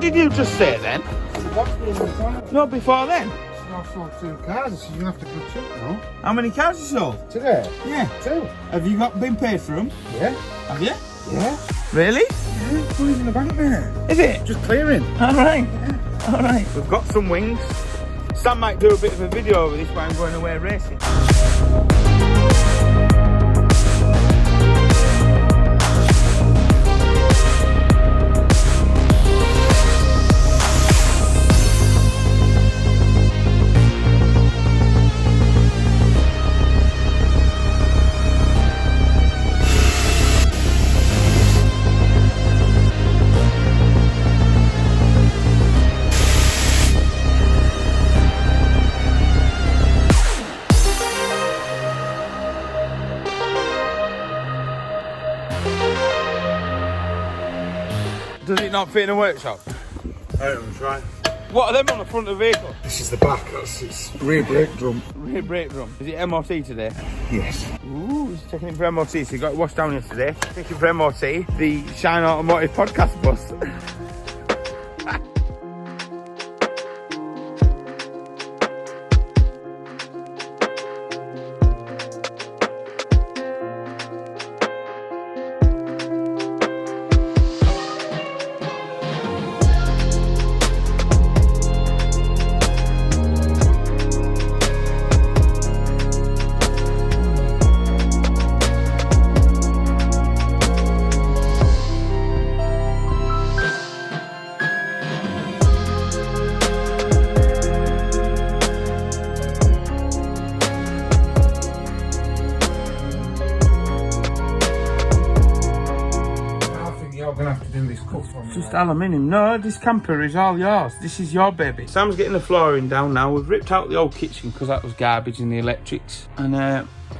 What did you just say then? No, before then. I've sold 2 cars, so you have to put 2 now. How many cars you sold? Today? Yeah. 2. Have you been paid for them? Yeah. Have you? Yeah. Really? Yeah, money's in the bank, mate. Is it? Just clearing. Alright. Yeah. Alright. We've got some wings. Sam might do a bit of a video of this while I'm going away racing. Does it not fit in a workshop? I'm trying. What are them on the front of the vehicle? This is the back, that's its rear brake drum. Rear brake drum. Is it MOT today? Yes. Ooh, he's taking it for MOT, so he got it washed down yesterday. Taking it for MOT, the Shine Automotive podcast bus. Just aluminium. No, this camper is all yours. This is your baby. Sam's getting the flooring down now. We've ripped out the old kitchen because that was garbage in the electrics. And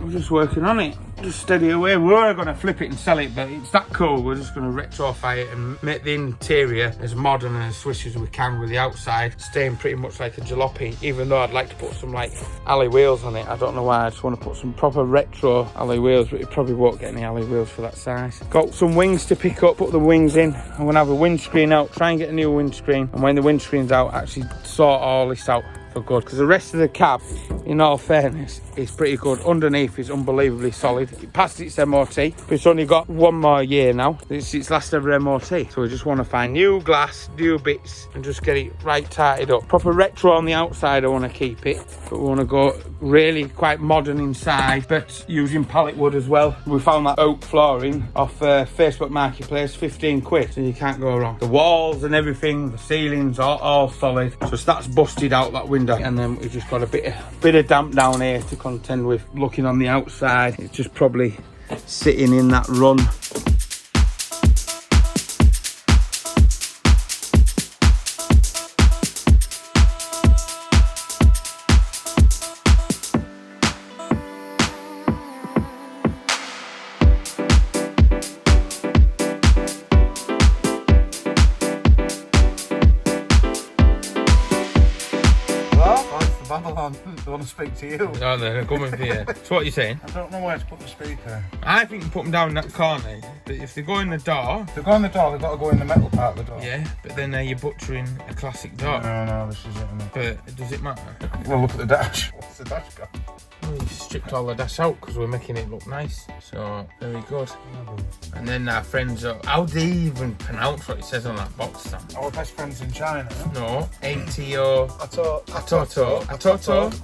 we're just working on it. Just steady away. We were going to flip it and sell it, but it's that cool. We're just going to retrofit it and make the interior as modern and as swish as we can, with the outside staying pretty much like a jalopy, even though I'd like to put some like alloy wheels on it. I don't know why. I just want to put some proper retro alloy wheels, but it probably won't get any alloy wheels for that size. Got some wings to pick up, put the wings in. I'm going to have a windscreen out, try and get a new windscreen, and when the windscreen's out, actually sort all this out for good, because the rest of the cab, in all fairness, is pretty good. Underneath is unbelievably solid. It passed its MOT, but it's only got 1 more year now. It's its last ever MOT, so we just want to find new glass, new bits, and just get it right tighted up. Proper retro on the outside, I want to keep it, but we want to go really quite modern inside, but using pallet wood as well. We found that oak flooring off Facebook Marketplace, 15 quid, so you can't go wrong. The walls and everything, the ceilings are all solid, so that's busted out that window, and then we've just got a bit of damp down here to contend with. Looking on the outside, it's just probably sitting in that run. Babylon, I want to speak to you. Oh, they're coming for you. So what are you saying? I don't know where to put the speaker. I think you put them down in that corner. But if they go in the door... If they go in the door, they've got to go in the metal part of the door. Yeah, but then you're butchering a classic door. No, this is it. But does it matter? Well, look at the dash. What's the dash got? We stripped all the dash out because we're making it look nice. So, very good. And then our friends are... How do you even pronounce what it says on that box, Sam? Our best friends in China. No. ATO... Atoto.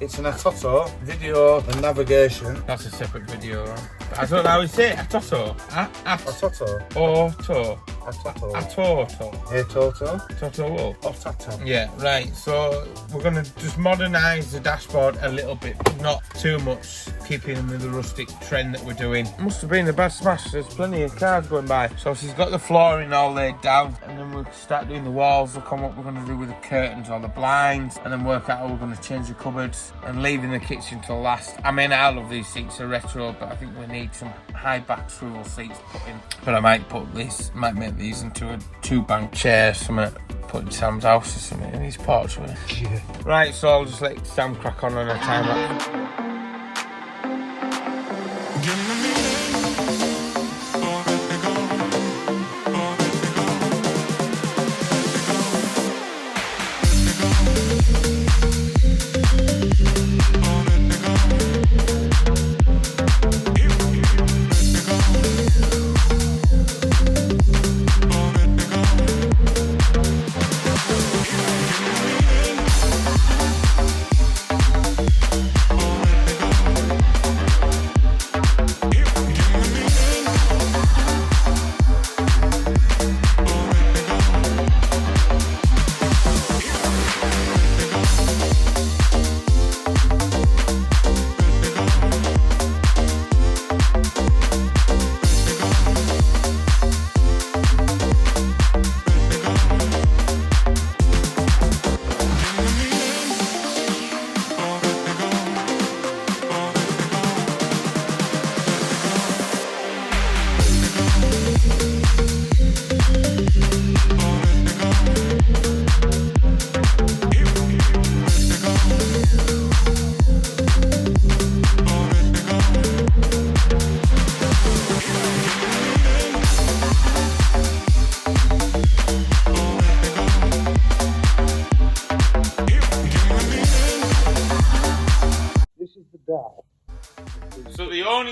It's an Atoto video and navigation. That's a separate video, right? I don't know how you say it. Atoto. Atoto. Auto. Atoto. Atoto. Atoto. Toto. Otato. Yeah, right. So we're going to just modernise the dashboard a little bit, not too much, keeping with the rustic trend that we're doing. Must have been a bad smash. There's plenty of cars going by. So she's got the flooring all laid down, and then we'll start doing the walls. Look on what we're going to do with the curtains or the blinds, and then work out how we're going to change the cupboards and leaving the kitchen till last. I mean, I love these seats. They're retro, but I think we need some high back swivel seats put in. But I might make these into a 2-bank chair, something put in Sam's house or something in his porch. Yeah. Right, so I'll just let Sam crack on a time lapse.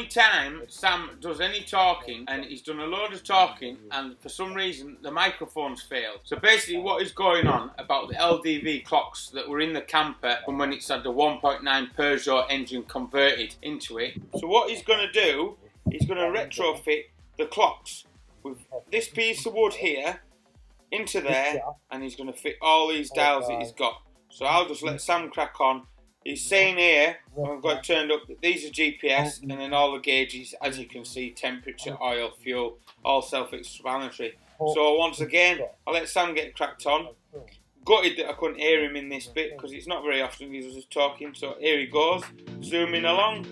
Anytime Sam does any talking, and he's done a load of talking, and for some reason the microphone's failed. So basically what is going on about the LDV clocks that were in the camper from when it's had the 1.9 Peugeot engine converted into it. So what he's going to do, he's going to retrofit the clocks with this piece of wood here into there, and he's going to fit all these dials that he's got. So I'll just let Sam crack on. He's saying here, I've got it turned up, that these are GPS, and then all the gauges, as you can see, temperature, oil, fuel, all self-explanatory. So once again, I'll let Sam get cracked on. Gutted that I couldn't hear him in this bit, because it's not very often he was just talking. So here he goes, zooming along.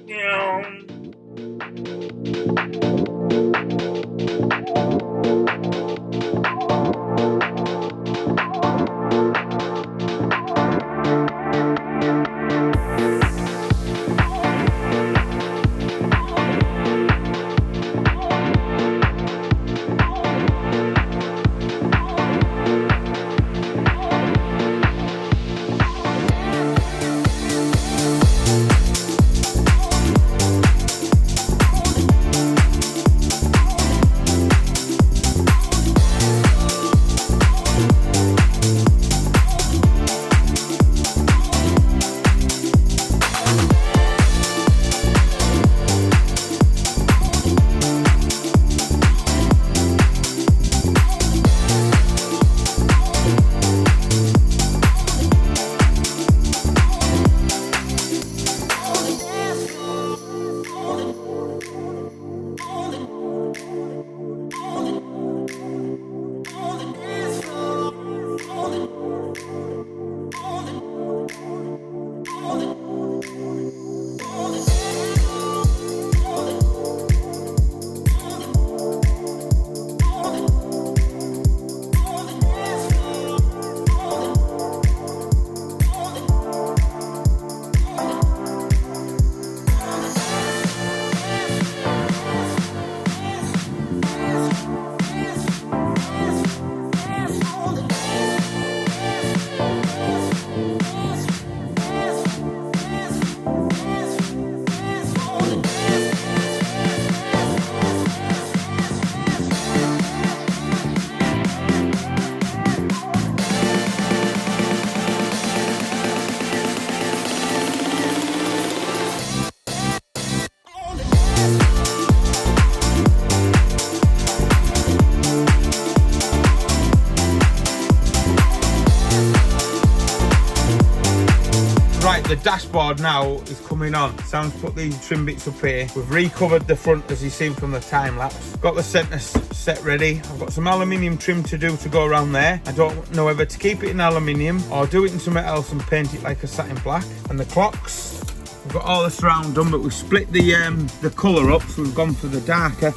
The dashboard now is coming on. Sam's put these trim bits up here. We've recovered the front, as you've seen from the time lapse. Got the centre set ready. I've got some aluminium trim to do to go around there. I don't know whether to keep it in aluminium or do it in something else and paint it like a satin black. And the clocks, we've got all the surround done, but we've split the colour up, so we've gone for the darker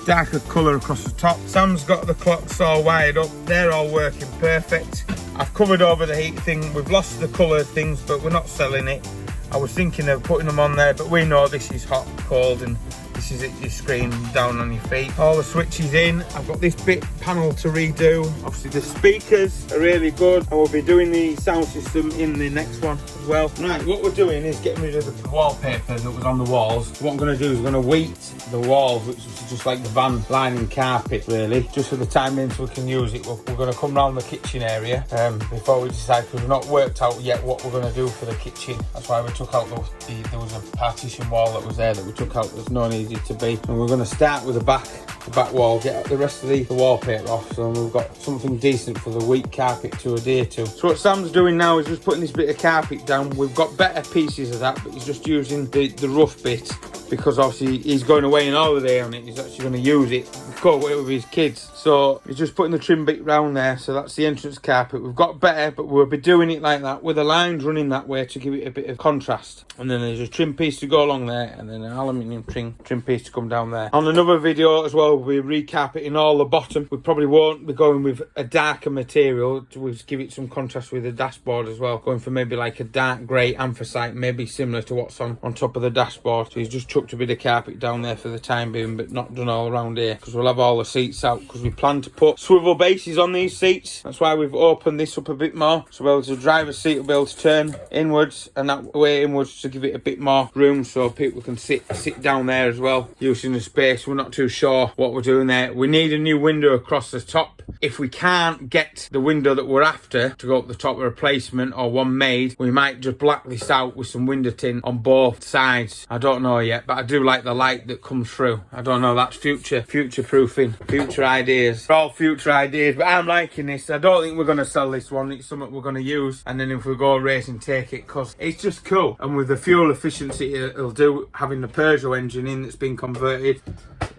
colour across the top. Sam's got the clocks all wired up. They're all working perfect. I've covered over the heat thing. We've lost the colour things, but we're not selling it. I was thinking of putting them on there, but we know this is hot, cold, and this is it, your screen down on your feet. All the switches in. I've got this bit panel to redo. Obviously the speakers are really good, and we'll be doing the sound system in the next one as well. Right, what we're doing is getting rid of the wallpaper that was on the walls. What I'm going to do is I'm going to wheat the walls, which is just like the van lining carpet really, just for the time being so we can use it. We're going to come round the kitchen area before we decide, because we've not worked out yet what we're going to do for the kitchen. That's why we took out there was a partition wall that was there that we took out. There's no needed to be, and we're going to start with the back wall, get the rest of the wallpaper off, so we've got something decent for the weak carpet to adhere to. So what Sam's doing now is just putting this bit of carpet down. We've got better pieces of that, but he's just using the rough bit, because obviously he's going away on holiday on it. He's actually going to use it, go away with his kids, so he's just putting the trim bit round there. So that's the entrance carpet. We've got better, but we'll be doing it like that with the lines running that way to give it a bit of contrast. And then there's a trim piece to go along there, and then an aluminium trim piece to come down there. On another video as well, we're recarpeting all the bottom. We probably won't be going with a darker material to give it some contrast with the dashboard as well, going for maybe like a dark grey anthracite, maybe similar to what's on top of the dashboard. So he's just chucked a bit of carpet down there for the time being, but not done all around here, because we'll have all the seats out, because we plan to put swivel bases on these seats. That's why we've opened this up a bit more, so we'll be able to driver's seat will be able to turn inwards and that way inwards to give it a bit more room, so people can sit down there as well, using the space. We're not too sure what we're doing there. We need a new window across the top. If we can't get the window that we're after to go up the top, a replacement or one made, we might just black this out with some window tint on both sides. I don't know yet, but I do like the light that comes through. I don't know, that's future proofing, future ideas. All future ideas, but I'm liking this. I don't think we're going to sell this one. It's something we're going to use, and then if we go racing, take it, because it's just cool. And with the fuel efficiency it'll do, having the Peugeot engine in that's been converted,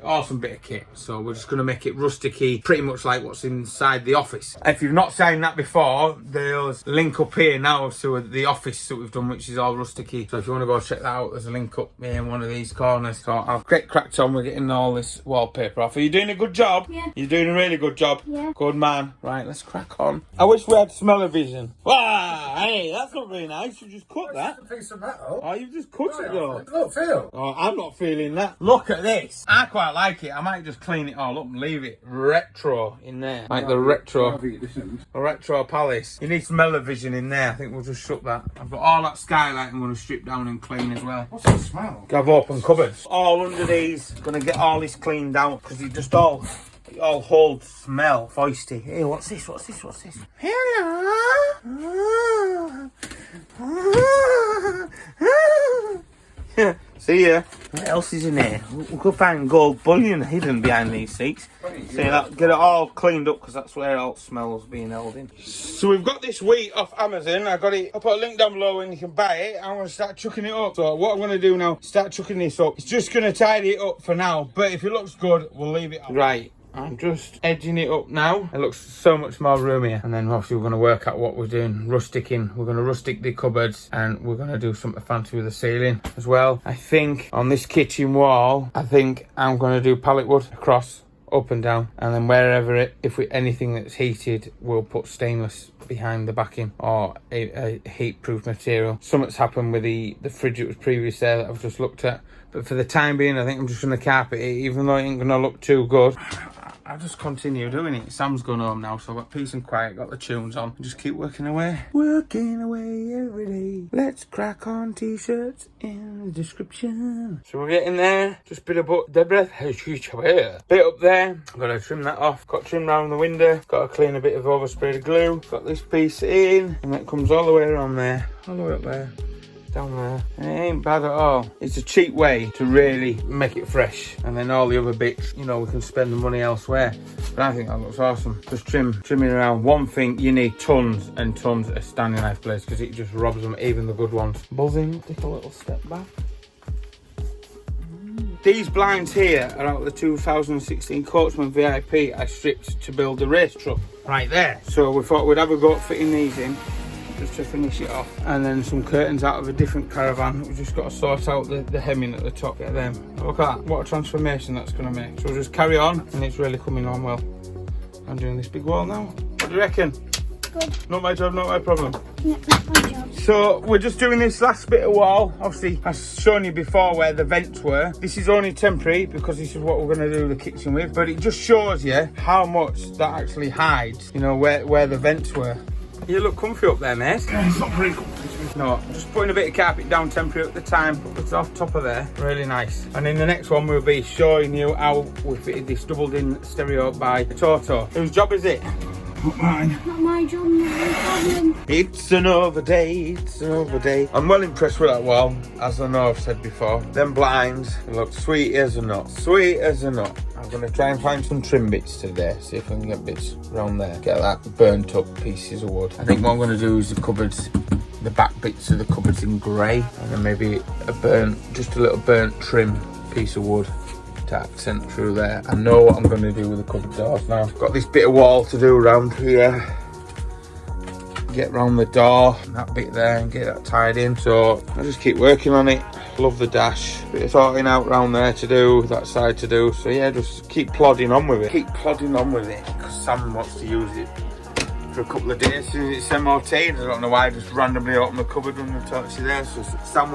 awesome bit of kit. So we're just going to make it rusticy, pretty much like what's inside the office. If you've not seen that before, there's a link up here now to the office that we've done, which is all rusticy. So if you want to go check that out, there's a link up here in one of these corners. So I'll get cracked on with getting all this wallpaper off. Are you doing a good job? Yeah. You're doing a really good job. Yeah. Good man. Right, let's crack on. I wish we had smell-o-vision. Wow, hey, that's not very nice. You just cut that. It's a piece of metal. Oh, you just cut it though. Look, feel. Oh, I'm not feeling that. Look at this. I quite like it. I might just clean it all up and leave it retro in there. Like the retro palace. You need smell-o-vision in there. I think we'll just shut that. I've got all that skylight I'm going to strip down and clean as well. What's that smell? I've opened cupboards. All under these. Going to get all this cleaned out, because it just all holds smell. Foisty. Hey, what's this? What's this? What's this? Hello. See ya. What else is in here? We could find gold bullion hidden behind these seats. See that? Get it all cleaned up, because that's where all smells being held in. So we've got this wheat off Amazon. I got it. I'll put a link down below when you can buy it. I'm going to start chucking it up. So what I'm going to do now, start chucking this up. It's just going to tidy it up for now, but if it looks good, we'll leave it on. Right. I'm just edging it up now. It looks so much more roomier. And then obviously we're going to work out what we're doing. Rusticking. We're going to rustic the cupboards, and we're going to do something fancy with the ceiling as well. I think on this kitchen wall, I think I'm going to do pallet wood across, up and down. And then wherever anything that's heated, we'll put stainless behind the backing, or a heat-proof material. Something's happened with the fridge that was previous there that I've just looked at. But for the time being, I think I'm just going to carpet it, even though it ain't going to look too good. I'll just continue doing it. Sam's gone home now, so I've got peace and quiet, got the tunes on. Just keep working away. Working away every day. Let's crack on, t-shirts in the description. So we're getting there. Just bit of bit up there. I've got to trim that off. Got to trim around the window. Got to clean a bit of oversprayed glue. Got this piece in, and that comes all the way around there. All the way up there. Down there. It ain't bad at all. It's a cheap way to really make it fresh, and then all the other bits, you know, we can spend the money elsewhere. But I think that looks awesome. Just trimming around. One thing, you need tons and tons of standing knife blades, because it just robs them, even the good ones. Buzzing. Take a little step back. These blinds here are out of the 2016 Coachman VIP I stripped to build the race truck. Right there. So we thought we'd have a go at fitting these in, just to finish it off. And then some curtains out of a different caravan. We've just got to sort out the hemming at the top. Get them. Look at that, what a transformation that's going to make. So we'll just carry on, and it's really coming on well. I'm doing this big wall now. What do you reckon? Good. Not my job, not my problem. Yeah, not my job. So we're just doing this last bit of wall. Obviously, I've shown you before where the vents were. This is only temporary, because this is what we're going to do the kitchen with. But it just shows you how much that actually hides, you know, where the vents were. You look comfy up there, mate. It's not very comfy. No, just putting a bit of carpet down temporary at the time. It's off top of there. Really nice. And in the next one, we'll be showing you how we fitted this doubled-in stereo by Toto. Whose job is it? Not mine. Not my job, not my problem. It's another day, it's another day. I'm well impressed with that wall, as I know I've said before. Them blinds look sweet as a nut. Sweet as a nut. I'm going to try and find some trim bits today, see if I can get bits around there. Get that burnt up pieces of wood. I think what I'm going to do is the cupboards, the back bits of the cupboards in grey, and then maybe just a little burnt trim piece of wood to accent through there. I know what I'm going to do with the cupboard doors now. I've got this bit of wall to do around here. Get round the door, that bit there, and get that tied in. So I'll just keep working on it. Love the dash. Bit of sorting out round there to do, that side to do. So yeah, just keep plodding on with it. Keep plodding on with it, because Sam wants to use it for a couple of days. As soon as it's MOT, I don't know why I just randomly open the cupboard when the torch is there. So Sam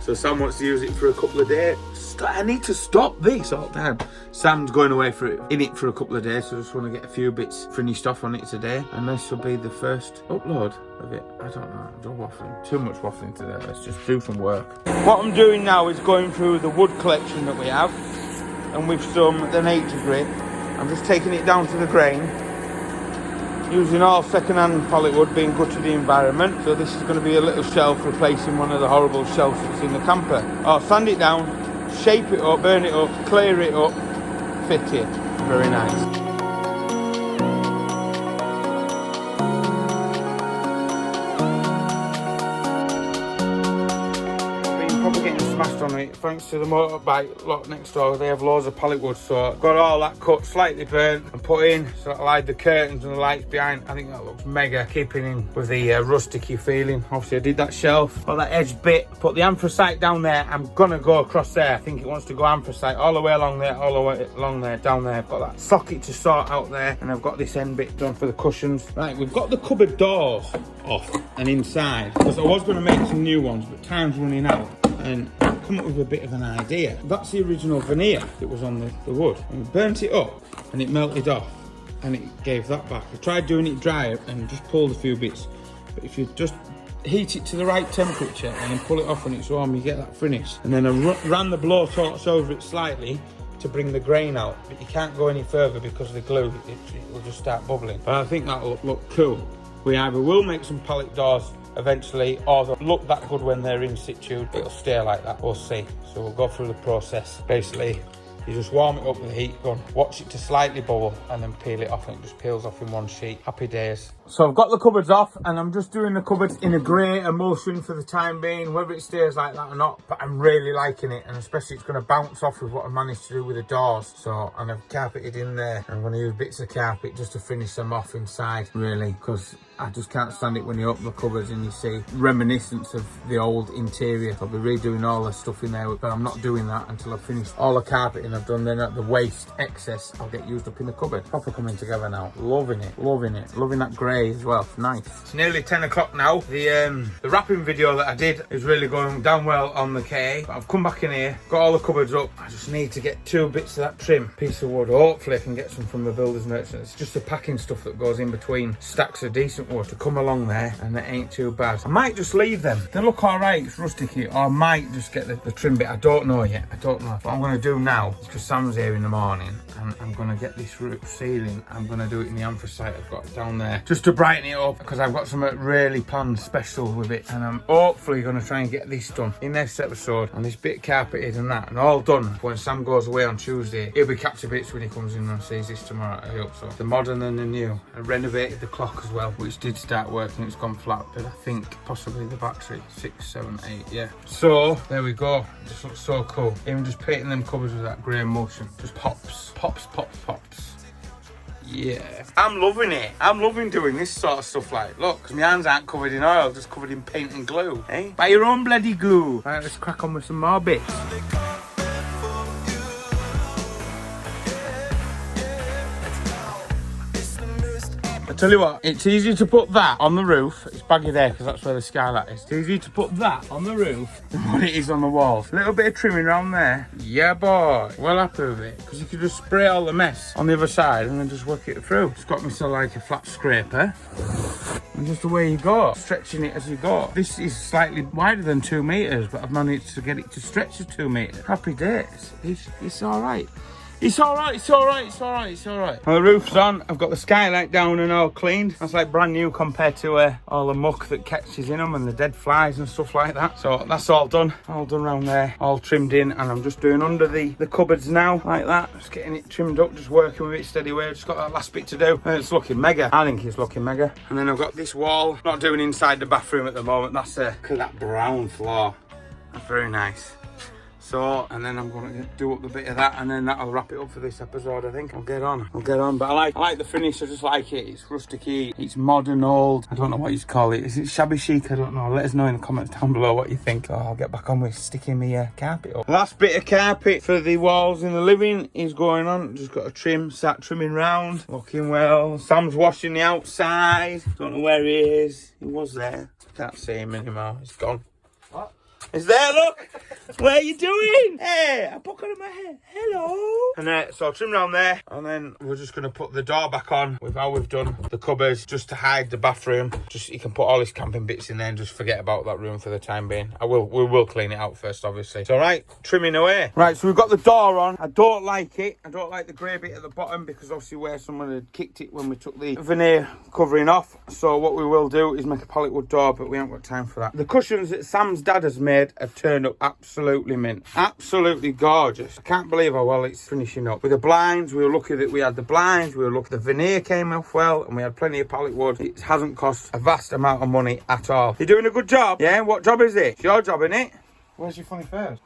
So Sam wants to use it for a couple of days. I need to stop this all the time. Sam's going away in it for a couple of days, so I just want to get a few bits finished off on it today. And this will be the first upload of it. I don't know, I'm waffling. Too much waffling today. Let's just do some work. What I'm doing now is going through the wood collection that we have. And with the nature grit, I'm just taking it down to the grain. Using all second-hand pallet wood, being good to the environment. So this is going to be a little shelf replacing one of the horrible shelves that's in the camper. I'll sand it down, shape it up, burn it up, clear it up, fit it. Very nice. Probably getting smashed on it thanks to the motorbike lot next door. They have loads of pallet wood, so I've got all that cut, slightly burnt and put in, so I'll hide the curtains and the lights behind. I think that looks mega, keeping in with the rusticy feeling. Obviously I did that shelf, got that edge bit, put the anthracite down there. I'm gonna go across there. I think it wants to go anthracite all the way along there, all the way along there, down there. I've got that socket to sort out there, and I've got this end bit done for the cushions. Right, we've got the cupboard doors off and inside, because I was going to make some new ones, but time's running out. And I've come up with a bit of an idea. That's the original veneer that was on the wood. And we burnt it up and it melted off and it gave that back. I tried doing it dry and just pulled a few bits. But if you just heat it to the right temperature and then pull it off when it's warm, you get that finish. And then I ran the blowtorch over it slightly to bring the grain out. But you can't go any further because of the glue. It will just start bubbling. But I think that'll look cool. We either will make some pallet doors eventually, or they'll look that good when they're in situ. It'll stay like that, we'll see. So we'll go through the process. Basically, you just warm it up with the heat gun, watch it to slightly bubble, and then peel it off, and it just peels off in one sheet. Happy days. So I've got the cupboards off, and I'm just doing the cupboards in a grey emulsion for the time being, whether it stays like that or not, but I'm really liking it, and especially it's going to bounce off with what I managed to do with the doors. So, and I've carpeted in there. I'm going to use bits of carpet just to finish them off inside, really, because I just can't stand it when you open the cupboards and you see reminiscence of the old interior. I'll be redoing all the stuff in there, but I'm not doing that until I've finished all the carpeting I've done. Then at the waste excess, I'll get used up in the cupboard. Proper coming together now. Loving it, loving it. Loving that grey as well. It's nice. It's nearly 10 o'clock now. The wrapping video that I did is really going down well on the KA. But I've come back in here, got all the cupboards up. I just need to get 2 bits of that trim piece of wood. Hopefully I can get some from the builder's merchant. It's just the packing stuff that goes in between stacks of decent wood to come along there, and it ain't too bad. I might just leave them. They look all right, it's rusticy, or I might just get the trim bit. I don't know yet. I don't know. What I'm going to do now, because Sam's here in the morning, and I'm going to get this roof ceiling. I'm going to do it in the anthracite I've got down there, just to brighten it up, because I've got something really planned special with it, and I'm hopefully going to try and get this done in next episode, and this bit carpeted and that, and all done. When Sam goes away on Tuesday, he'll be capture bits when he comes in and sees this tomorrow, I hope so. The modern and the new. I renovated the clock as well, which did start working. It's gone flat, but I think possibly the battery 6, 7, 8, yeah. So there we go. It just looks so cool. Even just painting them covers with that grey emulsion, just pops, pops, pops, pops. Yeah, I'm loving it. I'm loving doing this sort of stuff. Like, look, because my hands aren't covered in oil, just covered in paint and glue. Eh? Buy your own bloody glue. Right, let's crack on with some more bits. I tell you what, it's easy to put that on the roof. It's baggy there because that's where the skylight is. It's easy to put that on the roof than what it is on the walls. A little bit of trimming around there. Yeah, boy. Well happy with it, because you could just spray all the mess on the other side and then just work it through. It's got myself like a flat scraper. And just away you go, stretching it as you go. This is slightly wider than 2 meters, but I've managed to get it to stretch to 2 meters. Happy days. It's all right. It's all right, it's all right, it's all right, it's all right. Well, the roof's on. I've got the skylight down and all cleaned. That's like brand new compared to all the muck that catches in them and the dead flies and stuff like that. So that's all done around there, all trimmed in, and I'm just doing under the cupboards now, like that. Just getting it trimmed up, just working with it steady way. Just got that last bit to do, and it's looking mega. I think it's looking mega. And then I've got this wall. Not doing inside the bathroom at the moment. That's look at that brown floor. That's very nice. So, and then I'm going to do up the bit of that, and then that'll wrap it up for this episode, I think. I'll get on. But I like the finish. I just like it. It's rusticy. It's modern, old. I don't know what you call it. Is it shabby chic? I don't know. Let us know in the comments down below what you think. I'll get back on with sticking my carpet up. Last bit of carpet for the walls in the living is going on. Just got to start trimming round. Looking well. Sam's washing the outside. Don't know where he is. He was there. Can't see him anymore. He's gone. It's there, look. What are you doing? Hey, I put on my hair. Hello. And so I'll trim around there, and then we're just going to put the door back on with how we've done the cupboards, just to hide the bathroom. Just you can put all his camping bits in there and just forget about that room for the time being. We will clean it out first, obviously. So right, trimming away. Right, so we've got the door on. I don't like it. I don't like the grey bit at the bottom because obviously where someone had kicked it when we took the veneer covering off. So what we will do is make a pallet wood door, but we haven't got time for that. The cushions that Sam's dad has made have turned up absolutely mint. Absolutely gorgeous. I can't believe how well it's finishing up. With the blinds, we were lucky that we had the blinds. We were lucky the veneer came off well, and we had plenty of pallet wood. It hasn't cost a vast amount of money at all. You're doing a good job. Yeah, what job is it? It's your job, isn't it? Where's your funny face?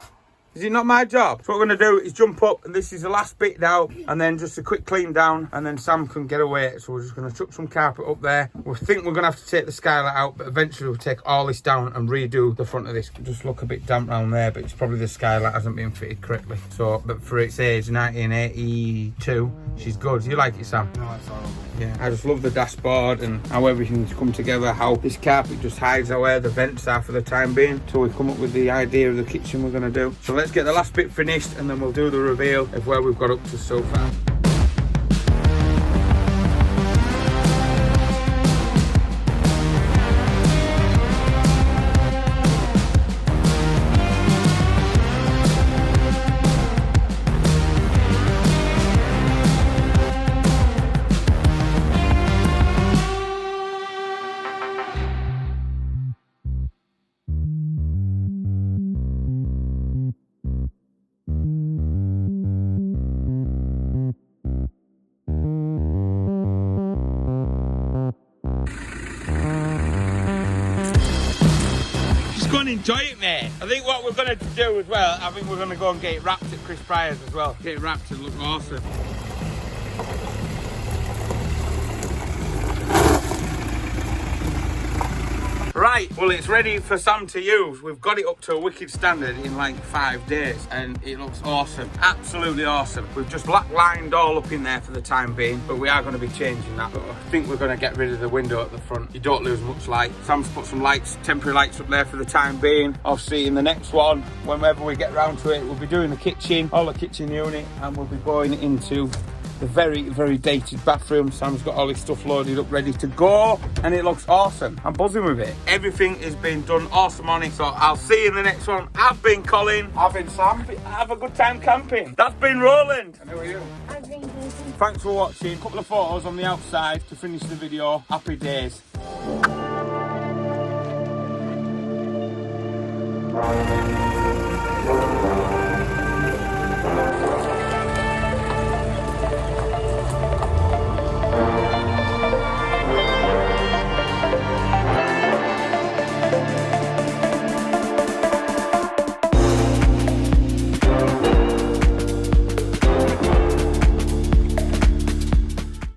Is it not my job? So what we're going to do is jump up, and this is the last bit now, and then just a quick clean down, and then Sam can get away. So we're just going to chuck some carpet up there. We think we're going to have to take the skylight out, but eventually we'll take all this down and redo the front of this. Just look a bit damp around there, but it's probably the skylight hasn't been fitted correctly. So, but for its age, 1982, she's good. You like it, Sam? No, it's horrible. Yeah, I just love the dashboard and how everything's come together, how this carpet just hides where the vents are for the time being, till we come up with the idea of the kitchen we're going to do. So let's get the last bit finished, and then we'll do the reveal of where we've got up to so far. Go and enjoy it, mate. I think what we're going to do as well, I think we're going to go and get it wrapped at Chris Pryor's as well. Get it wrapped and look awesome. Right, well, it's ready for Sam to use. We've got it up to a wicked standard in like 5 days, and it looks awesome. Absolutely awesome. We've just black lined all up in there for the time being, but we are going to be changing that. But I think we're going to get rid of the window at the front. You don't lose much light. Sam's put some lights, temporary lights up there for the time being. Obviously, in the next one, whenever we get round to it, we'll be doing the kitchen, all the kitchen unit, and we'll be going into the very, very dated bathroom. Sam's got all his stuff loaded up, ready to go, and it looks awesome. I'm buzzing with it. Everything has been done awesome on it, so I'll see you in the next one. I've been Colin. I've been Sam. Have a good time camping. That's been Roland. And who are you? I've been busy. Thanks for watching. A couple of photos on the outside to finish the video. Happy days.